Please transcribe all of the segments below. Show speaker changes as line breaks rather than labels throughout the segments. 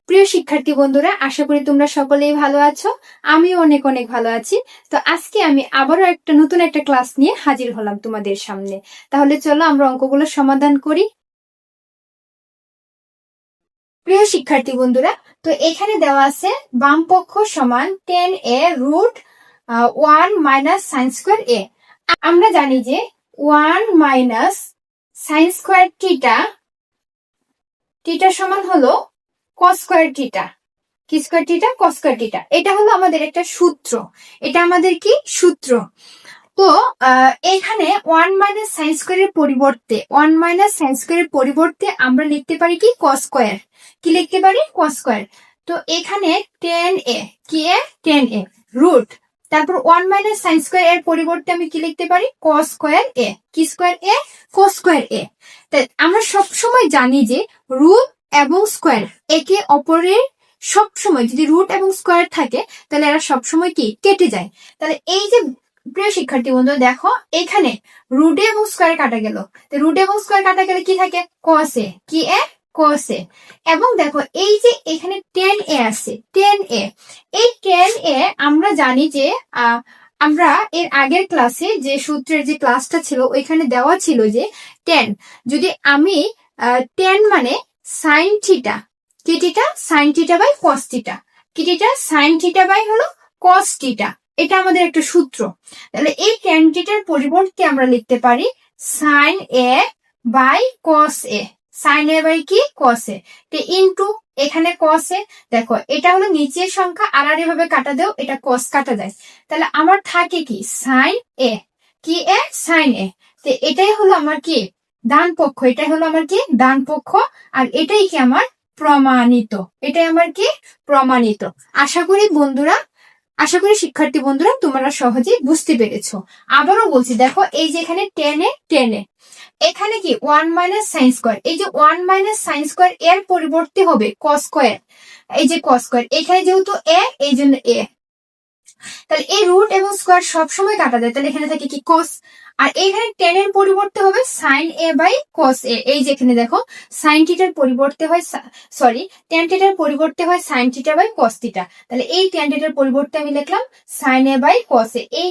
প্রিয় শিক্ষার্থী বন্ধুরা, আশা করি তোমরা সকলেই ভালো আছো। আমিও অনেক অনেক ভালো আছি। তো আজকে আমি আবারও নতুন একটা ক্লাস নিয়ে হাজির হলাম তোমাদের সামনে। তাহলে চলো আমরা অঙ্কগুলো সমাধান করি। প্রিয় শিক্ষার্থী বন্ধুরা, তো এখানে দেওয়া আছে বাম পক্ষ সমান 10a root 1 minus sine square A. আমরা জানি যে 1 মাইনাস সাইন স্কোয়ার টিটা সমান হলো কস স্কোয়ার টিটা। কি স্কোয়ার টিটা? কস স্কোয়ার টিটা। এটা হলো আমাদের একটা সূত্র। এটা আমাদের কি সূত্র? তো এখানে 1 মাইনাস সাইন স্কোয়ারের পরিবর্তে আমরা লিখতে পারি কি কস স্কোয়ার। কি লিখতে পারি? Cos square. তো এখানে 10a কি এ 10a রুট, তারপর 1 মাইনাস সাইন স্কোয়ার এর পরিবর্তে আমি কি লিখতে পারি? কস স্কোয়ার এ। কি স্কোয়ার এ? কস স্কোয়ার এ। তাই আমরা সব সময় জানি যে রুট এবং স্কোয়ার একে অপরের সবসময় যদি রুট এবং স্কোয়ার থাকে তাহলে এরা সবসময় কি কেটে যায়। তাহলে এই যে প্রিয় শিক্ষার্থী বন্ধু দেখো, এখানে রুটে এবং স্কোয়ার কাটা গেল। রুট এবং স্কোয়ার কাটা গেলে কি থাকে? কসে। কি এ? কসে। এবং দেখো এই যে এখানে 10a আছে, 10a, এই 10a আমরা জানি যে আমরা এর আগের ক্লাসে যে সূত্রের যে ক্লাসটা ছিল ওইখানে দেওয়া ছিল যে 10 যদি আমি 10 মানে সাইন থিটা, কি theta? Sine theta by cos theta. কি থিটা? সাইন থিটা বাই হলো কস থিটা। এটা আমাদের একটা সূত্র। তাহলে এই ট্যান থিটার পরিবর্তে আমরা লিখতে পারি sine A by cos A. Sine A by কি? কস এ। ইনটু এখানে কস এ। দেখো এটা হলো নিচের সংখ্যা, আর এভাবে কাটা দেও, এটা কস কাটা যায়। তাহলে আমার থাকে কি? সাইন এ। কি এ? সাইন এ। তো এটাই হলো আমার কি? ডান পক্ষ। এটাই হলো আমার কি? ডান পক্ষ। আর এটাই কি আমার প্রমাণিত। এটাই আমার কি? প্রমাণিত। আশা করি শিক্ষার্থী বন্ধুরা তোমরা সহজেই বুঝতে পেরেছো। আবারও বলছি, দেখো এই যে এখানে 10 এখানে কি 1 মাইনাস সাইন স্কোয়ার। এই যে 1 মাইনাস সাইন স্কোয়ার এর পরিবর্তে হবে কস স্কোয়ার। এই যে কস স্কোয়ার, এখানে যেহেতু এ এই জন্য এ। তাহলে এই রুট এবং স্কোয়ার সবসময় কাটা যায়, তাহলে এখানে থাকে কি? কস। আর এখানে 10 এর পরিবর্তে হবে সাইন এ বাই কস এ। এই যে এখানে দেখো সাইন থিটার পরিবর্তে হয় tan থিটার পরিবর্তে হয় sine theta by cos theta. তাহলে এই tan থিটার পরিবর্তে আমি লিখলাম সাইন এ বাই কস এ। এই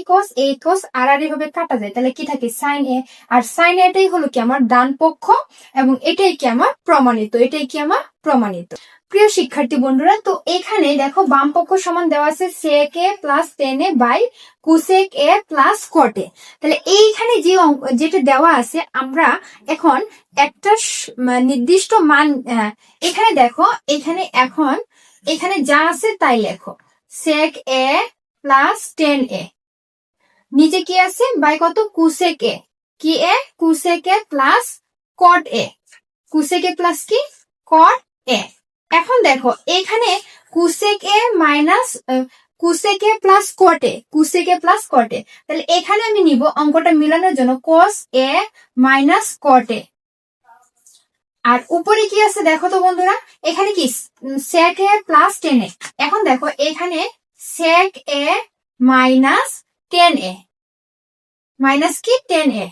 কস আর এভাবে কাটা যায়, তাহলে কি থাকে? সাইন এ। আর সাইন এটাই হলো কি আমার ডান পক্ষ, এবং এটাই কি আমার প্রমাণিত। এটাই কি আমার প্রমাণিত। প্রিয় শিক্ষার্থী বন্ধুরা, তো এখানে দেখো বাম পক্ষ সমান দেওয়া আছে sec a plus tan a by cosec a plus cot a। তাহলে এইখানে যেটা দেওয়া আছে আমরা এখন একটা নির্দিষ্ট মান এখানে দেখো, এখানে যা আছে তাই লেখো। sec a plus tan a, নিচে কি আছে? বাই কত? cosec a। কি এ? cosec a plus cot a। cosec a plus কি? cot a। এখন দেখো এখানে cosec a minus cosec a plus cot a, cosec a plus cot a। তাহলে এখানে আমি নিব অঙ্কটা মিলানোর জন্য cos a minus cot a। আর উপরে কি আছে দেখো তো বন্ধুরা, এখানে কি? sec a plus tan a। এখন দেখো এখানে sec a minus tan a, minus কি? tan a।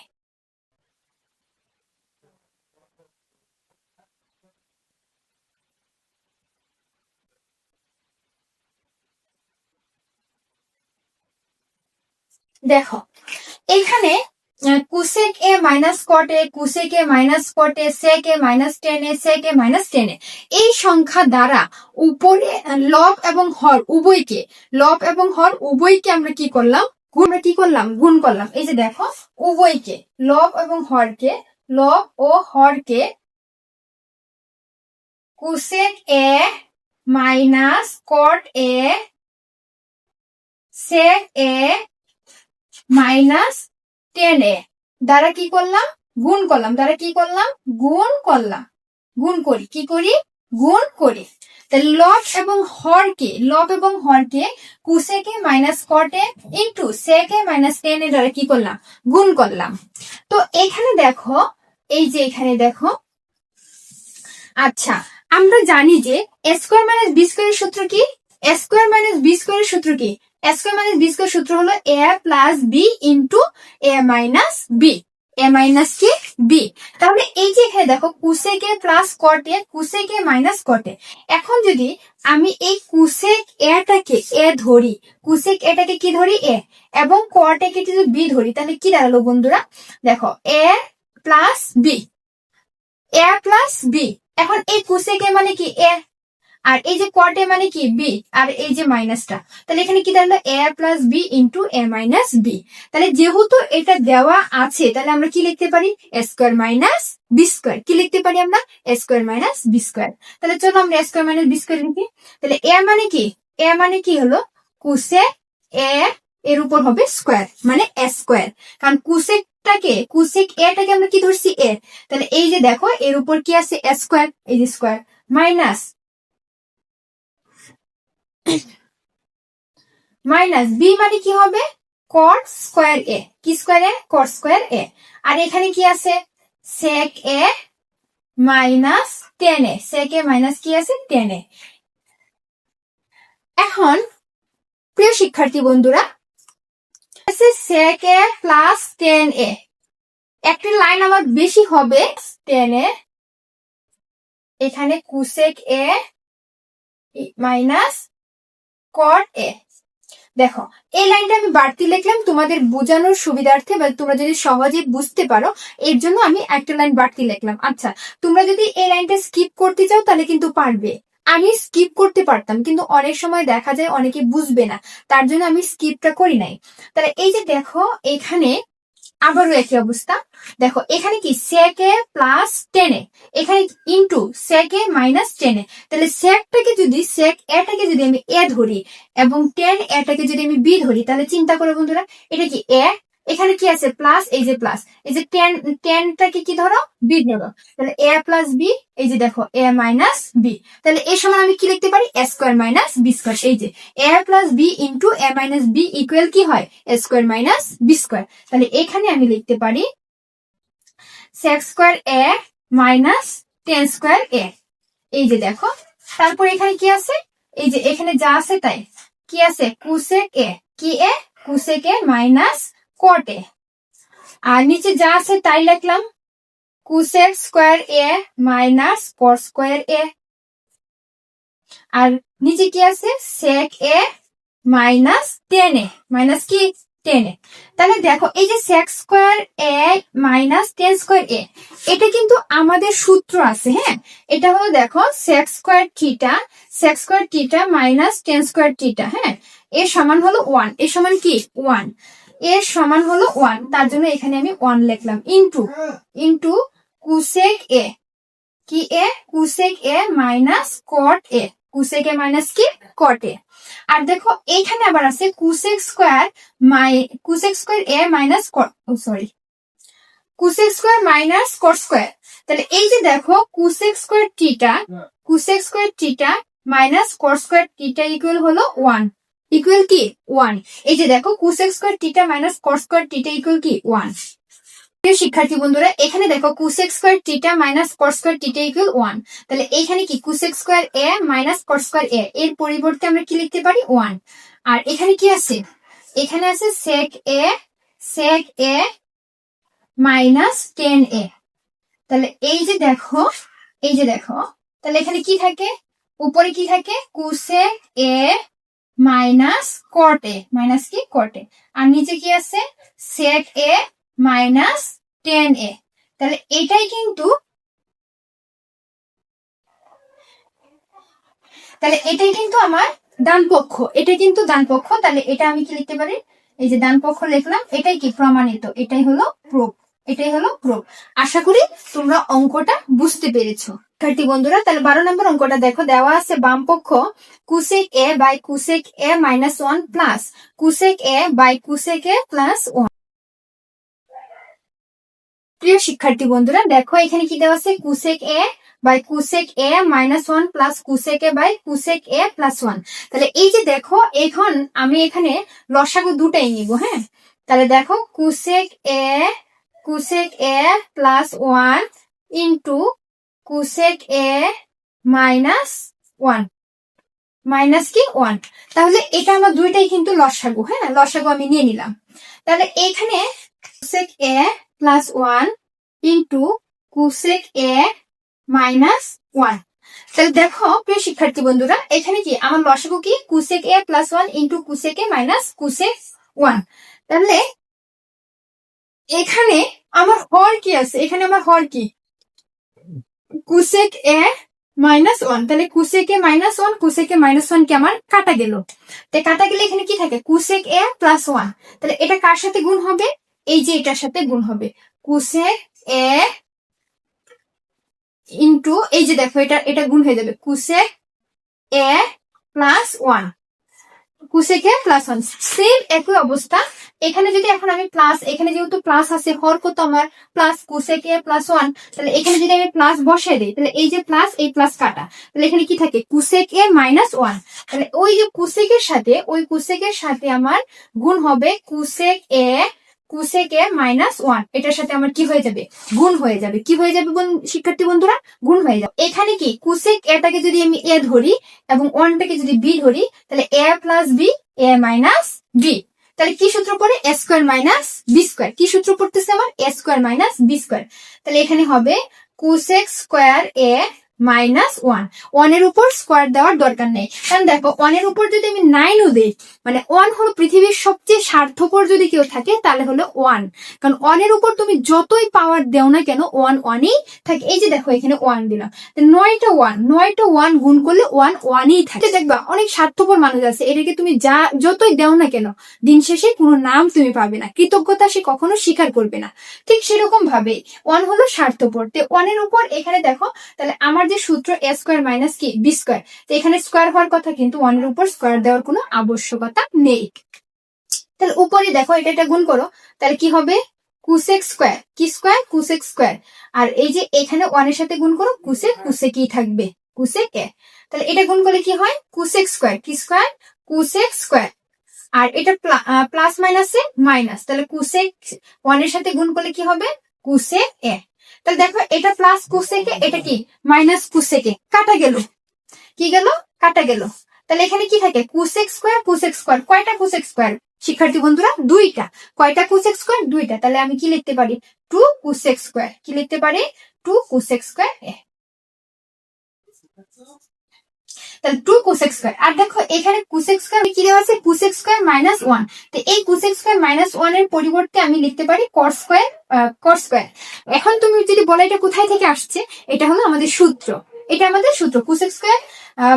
দেখো এখানে cosec a minus cot a, cosec a minus cot a, sec a minus tan a, sec a minus tan a, এই সংখ্যা দ্বারা উপরে লব এবং হর উভয়কে আমরা কি করলাম? গুণ করলাম। এই যে দেখো উভয়কে, লব ও হরকে cosec a minus cot a, sec a minus tan a দ্বারা কি করলাম? গুণ করলাম। গুণ করি। তাহলে লব এবং হরকে cosec a minus cot a into sec a minus tan a দ্বারা কি করলাম? গুণ করলাম। তো এখানে দেখো, এখানে দেখো, আচ্ছা আমরা জানি যে a স্কোয়ার মাইনাস বি স্কোয়ারের সূত্র কি? a স্কোয়ার মাইনাস বি স্কোয়ারের সূত্র কি? a square minus B square সূত্র হলো a plus B into a minus B. A minus কি বি। তাহলে এই যে এখানে দেখো cosec A plus cot A, cosec A minus cot A. এখন যদি আমি এই কুসেক এটাকে এ ধরি, কুসেক এটাকে কি ধরি এ, এবং কট একে যদি বি ধরি, তাহলে কি দাঁড়ালো বন্ধুরা? দেখো এ প্লাস বি, এ প্লাস বি। এখন এই কুসেক এ মানে কি এ, আর এই যে কট এ মানে কি বি, আর এই যে মাইনাসটা, তাহলে এখানে কি দাঁড়ালো এ প্লাস বি ইন্টু এ মাইনাস বি। তাহলে যেহেতু এটা দেওয়া আছে, তাহলে আমরা কি লিখতে পারি? এ স্কোয়ার মাইনাস বি স্কোয়ার। কি লিখতে পারি আমরা? এ স্কোয়ার মাইনাস বি স্কোয়ার। তাহলে চলো আমরা এ স্কোয়ার মাইনাস বি স্কোয়ার লিখি। তাহলে এ মানে কি? এ মানে কি হলো কুসেক এ এর উপর হবে স্কোয়ার, মানে এ স্কোয়ার। কারণ কুসেক এটাকে আমরা কি ধরছি এ, তাহলে এই যে দেখো এর উপর কি আছে এ স্কোয়ার, এই যে স্কোয়ার মাইনাস মাইনাস বি মানে কি হবে? কট স্কোয়ার এ। কি square A? Caught square A. আর এখানে কি আছে? Sec A minus tan A. Sec A minus কি আছে? টেন এ। এখন প্রিয় শিক্ষার্থী বন্ধুরা, সেক এ প্লাস টেন এ, একটি লাইন আমার বেশি হবে টেন এ, এখানে কুসেক এ মাইনাস কট এ। দেখো এই লাইনটা আমি বাড়তি লিখলাম তোমাদের বোঝানোর সুবিধার্থে, বা তোমরা যদি সহজে বুঝতে পারো এর জন্য আমি একটা লাইন বাড়তি লিখলাম। আচ্ছা, তোমরা যদি এই লাইনটা স্কিপ করতে চাও তাহলে কিন্তু পারবে। আমি স্কিপ করতে পারতাম, কিন্তু অনেক সময় দেখা যায় অনেকে বুঝবে না, তার জন্য আমি স্কিপটা করি নাই। তাহলে এই যে দেখো এখানে আবারও একই অবস্থা। দেখো এখানে কি সেক এ প্লাস টেন এ, এখানে into sec A minus tan A. তাহলে সেক এটাকে যদি আমি এ ধরি এবং টেন এটাকে যদি আমি বি ধরি, তাহলে চিন্তা করো বন্ধুরা, এটা কি এ, এখানে কি আছে প্লাস, এই যে প্লাস, এই যে টেনটাকে কি ধরো বি ধরো, তাহলে এ প্লাস বি, এই যে দেখো এ মাইনাস বি। তাহলে এই সমান আমি কি লিখতে পারি? এ স্কোয়ার মাইনাস বি স্কোয়ার। এই যে এ প্লাস বি ইন্টু এ মাইনাস বি ইকুয়াল কি হয়? এ স্কোয়ার মাইনাস বি স্কোয়ার। তাহলে এখানে আমি লিখতে পারি সেক square A minus tan square এ। এই যে দেখো, তারপর এখানে কি আছে? এই যে এখানে যা আছে তাই, কি আছে? কুসেক এ, কি A? Cosec A minus cot A. আর নিচে যা আছে তাই লিখলাম, cosec square A minus cot square A. আর নিচে কি আছে? Sec A minus tan A, minus কি টেন এ। তাহলে দেখো এই যে sec square A minus tan square A, এটা কিন্তু আমাদের সূত্র আছে। হ্যাঁ, এটা হলো দেখো sec square theta minus tan square theta. হ্যাঁ, এর সমান হলো 1, এর সমান কি 1, এর সমান হলো 1, তার জন্য এখানে আমি 1 লিখলাম ইন্টু কুসেক এ, কি A? Cosec A minus cot A, cosec A minus কি কট এ। আর দেখো এইখানে আবার আছে cosec square A minus cosec square minus cot square. তাহলে এই যে দেখো cosec square theta minus cot square theta equal হলো 1, ইকুয়াল কি 1। এই যে দেখো cosec square theta minus cot square theta equal কি 1। শিক্ষার্থী বন্ধুরা, এখানে দেখো cosec square theta minus cot square theta equal 1। তাহলে এইখানে কি cosec square A minus cot square এ, এর পরিবর্তে আমরা কি লিখতে পারি 1। আর এখানে কি আছে? এখানে আছে sec A minus tan A. তাহলে এই যে দেখো তাহলে এখানে কি থাকে? উপরে কি থাকে? Cosec A minus cot A, minus কি কট এ। আর নিচে কি আছে? Sec A minus tan A. তাহলে এটাই কিন্তু আমার ডান পক্ষ, এটা কিন্তু ডান পক্ষ। তাহলে এটা আমি কি লিখতে পারি? এই যে ডান পক্ষ লিখলাম, এটাই কি প্রমাণিত, এটাই হলো প্রুফ। আশা করি তোমরা অঙ্কটা বুঝতে পেরেছো শিক্ষার্থী বন্ধুরা। তাহলে 12 নম্বর অঙ্কটা দেখো, দেওয়া আছে বাম পক্ষ cosec A by cosec A minus 1 plus cosec A by cosec A plus 1। প্রিয় শিক্ষার্থী বন্ধুরা, দেখো এখানে কি দেওয়া আছে? Cosec A by cosec A minus 1 plus cosec A by cosec A plus 1। তাহলে এই যে দেখো, এখন আমি এখানে লসাগু দুটাই নিব। হ্যাঁ, তাহলে দেখো cosec A plus 1 into cosec A minus 1, minus কি 1। তাহলে এটা আমার দুইটাই কিন্তু লসাগু। হ্যাঁ, লসাগু আমি নিয়ে নিলাম। তাহলে এখানে কোসেক এ প্লাস 1 ইন্টু কোসেক এ মাইনাস 1। তাহলে দেখো প্রিয় শিক্ষার্থী বন্ধুরা, এখানে কি আমার লসাগু কি কোসেক এ প্লাস 1 ইন্টু কোসেক এ মাইনাস কোসেক 1। তাহলে এখানে আমার হর কি আছে, এখানে আমার হর কি কোসেক এ মাইনাস 1। তাহলে কোসেক এ মাইনাস 1, কোসেক এ মাইনাস 1 কি আমার কাটা গেল। তাই কাটা গেলে এখানে কি থাকে কোসেক এ প্লাস 1। তাহলে এটা কার সাথে গুণ হবে, এই যে এটার সাথে গুণ হবে কোসেক এ ইন্টু এই যে দেখো এটা এটা গুণ হয়ে যাবে কোসেক এ প্লাস 1, কোসেক এ প্লাস 1। সেম একই অবস্থা এখানে যদি এখন আমি প্লাস, এখানে যেহেতু প্লাস আছে হর কত আমার প্লাস কোসেক এ প্লাস 1, তাহলে এখানে যদি আমি প্লাস বসিয়ে দিই তাহলে এই যে প্লাস এই প্লাস কাটা, তাহলে এখানে কি থাকে কোসেক এ মাইনাস 1। তাহলে ওই যে কোসেকের সাথে ওই কোসেকের সাথে আমার গুণ হবে কোসেক এ মাইনাস 1, এটার সাথে আমার কি হয়ে যাবে গুণ হয়ে যাবে। কি হয়ে যাবে শিক্ষার্থী বন্ধুরা, গুণ হয়ে যাবে। এখানে কি কোসেক এটাকে যদি আমি এ ধরি এবং 1টাকে যদি বি ধরি তাহলে এ plus B A minus B. তাহলে কি সূত্র পড়ে এ স্কোয়ার মাইনাস বি স্কোয়ার। কি সূত্র পড়তেছে আমার এ স্কোয়ার মাইনাস বি স্কোয়ার। তাহলে এখানে হবে কোসেক স্কোয়ার এ মাইনাস 1। 1 এর উপর স্কোয়ার দেওয়ার দরকার নেই, কারণ দেখো 1 এর উপর যদি আমি 9ও দিই, মানে 1 হলো পৃথিবীর সবচেয়ে স্বার্থপর যদি কেউ থাকে তাহলে হলো 1। কারণ 1 এর উপর তুমি যতই পাওয়ার দেও না কেন 1 1ই থাকে। এই যে দেখো এখানে 1 দিলাম, 9টা 1 গুণ করলে 1 1ই থাকে। দেখবা অনেক স্বার্থপর মানুষ আছে, এটাকে তুমি যতই দেও না কেন দিন শেষে কোনো নাম তুমি পাবে না, কৃতজ্ঞতা সে কখনো স্বীকার করবে না। ঠিক সেরকম ভাবে 1 হলো স্বার্থপর। তো 1 এর উপর এখানে দেখো তাহলে আমার যে সূত্র এ স্কোয়ার মাইনাস কি বি স্কোয়ার, তো এখানে স্কোয়ার হওয়ার কথা, কিন্তু 1 এর উপর স্কোয়ার দেওয়ার কোনো আবশ্যকতা নেই। তাহলে উপরে দেখো এটা এটা গুণ করো, তাহলে কি হবে কোসেক স্কোয়ার, কি স্কোয়ার কোসেক স্কোয়ার, আর এই যে এখানে 1 এর সাথে গুণ করো কোসেকই থাকবে কোসেক এ। তাহলে এটা গুণ করলে কি হয় কোসেক স্কোয়ার, কি স্কোয়ার কোসেক স্কোয়ার, আর এটা প্লাস মাইনাসে মাইনাস, তাহলে কোসেক 1 এর সাথে গুণ করলে কি হবে কোসেক এ। তাহলে দেখো এটা প্লাস কোসেকে, এটা কি মাইনাস কোসেকে, কাটা গেল, কি গেল কাটা গেল। তাহলে এখানে কি থাকে কোসেক স্কোয়ার, কয়টা কোসেক স্কোয়ার শিক্ষার্থী বন্ধুরা, 2টা। কয়টা কোসেক স্কোয়ার, 2টা। তাহলে আমি কি লিখতে পারি 2 কোসেক স্কোয়ার, কি লিখতে পারি 2 কোসেক স্কোয়ার এ। তাহলে 2 কোসেক স্কোয়ার। আর দেখো এখানে কোসেক স্কোয়ার কি দেওয়া আছে কোসেক স্কোয়ার মাইনাস 1। তো এই কোসেক স্কোয়ার মাইনাস 1 এর পরিবর্তে আমি লিখতে পারি কস স্কোয়ার। এখন তুমি যদি বলো এটা কোথায় থেকে আসছে, এটা হলো আমাদের সূত্র, এটা আমাদের সূত্র কোসেক স্কোয়ার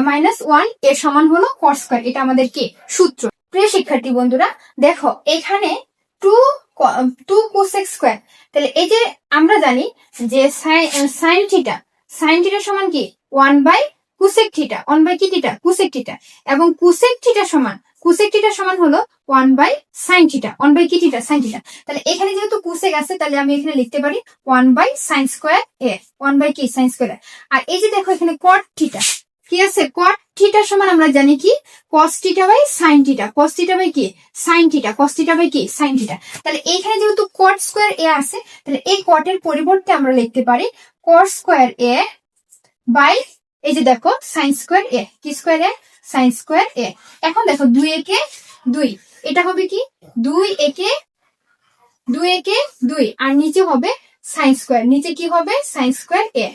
মাইনাস 1 এর সমান হলো কস স্কোয়ার, এটা আমাদের কি সূত্র। প্রিয় শিক্ষার্থী বন্ধুরা দেখো এখানে 2 কোসেক স্কোয়ার, তাহলে এই যে আমরা জানি যে সাইন থিটা সমান কি 1 বাই কোসেক থিটা, 1 বাই কি থিটা কোসেক থিটা, এবং কোসেক থিটা সমান হলো 1 বাই সাইন থিটা, 1 বাই কি থিটা সাইন থিটা। তাহলে এখানে যেহেতু কোসেক আছে তাহলে আমি এখানে লিখতে পারি 1 by sine square A, 1 by কি সাইন স্কোয়ার। আর এই যে দেখো এখানে কট থিটা কি আছে, কট থিটা সমান আমরা জানি কি cos theta by sine theta, cos theta by কি sine theta, cos theta by কি সাইন থিটা। তাহলে এইখানে যেহেতু কট স্কোয়ার এ আছে, তাহলে এই কটের পরিবর্তে আমরা লিখতে পারি কস স্কোয়ার এ বাই এই যে দেখো সাইন স্কোয়ার এ, কি square A sign square A. এখন দেখো 2 একে 2, এটা হবে কি 2 একে 2, আর নিচে হবে সাইন স্কোয়ার, নিচে কি হবে সাইন স্কোয়ার এ।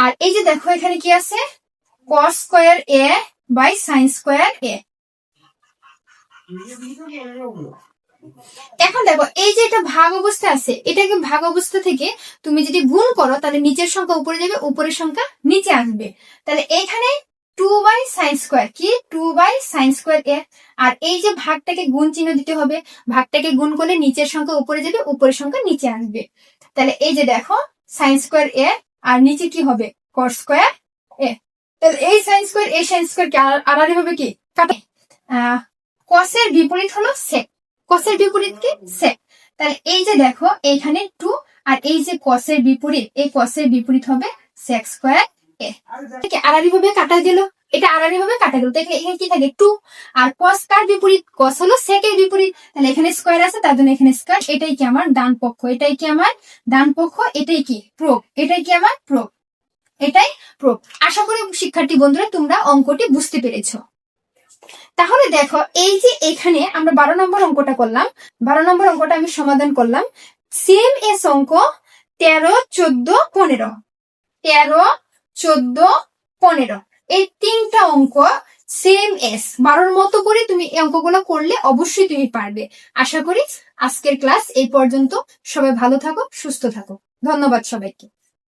আর এই যে দেখো এখানে কি আছে cos square A by sine square A. এখন দেখো এই যে এটা ভাগ অবস্থা আছে, এটাকে ভাগ অবস্থা থেকে তুমি যদি গুণ করো তাহলে নিচের সংখ্যা উপরে যাবে, উপরের সংখ্যা নিচে আসবে। তাহলে এখানে 2 বাই সাইন স্কোয়ার কি 2 বাই সাইন স্কোয়ার এ। আর এই যে ভাগটাকে গুণ চিহ্ন দিতে হবে, ভাগটাকে গুণ করলে নিচের সংখ্যা উপরে যাবে, উপরের সংখ্যা নিচে আসবে। তাহলে এই যে দেখো সাইন স্কোয়ার এ, আর নিচে কি হবে কস স্কোয়ার এ। তাহলে এই সাইন স্কোয়ার এই সাইন স্কোয়ার কে আড়াআড়ি হবে কি কাটা, কসের বিপরীত হলো সেক, কসের বিপরীত কি সেক। তাহলে এই যে দেখো এইখানে 2, আর এই যে কসের বিপরীত, এই কসের বিপরীত হবে সেক স্কোয়ার এ। আড়াআড়ি ভাবে কাটা গেল, এটা আড়াআড়ি ভাবে কাটা গেল। তাহলে এখানে কি থাকে 2, আর কস কার বিপরীত কস হলো সেকের বিপরীত, তাহলে এখানে স্কোয়ার আছে তার জন্য এখানে স্কোয়ার। এটাই কি আমার ডান পক্ষ, এটাই কি আমার ডান পক্ষ, এটাই কি প্রোগ, এটাই কি আমার প্রোগ, এটাই প্রোগ। আশা করি শিক্ষার্থী বন্ধুরা তোমরা অঙ্কটি বুঝতে পেরেছো। তাহলে দেখো এই যে এখানে আমরা 12 নম্বর অঙ্কটা করলাম, 12 নম্বর অঙ্কটা আমি সমাধান করলাম। সেম এস অঙ্ক 13, 14, 15, 13, 14, 15 এই তিনটা অঙ্ক সেম এস 12-র মতো করে তুমি এই অঙ্কগুলো করলে অবশ্যই তুমি পারবে। আশা করি আজকের ক্লাস এই পর্যন্ত। সবাই ভালো থাকো, সুস্থ থাকো। ধন্যবাদ সবাইকে।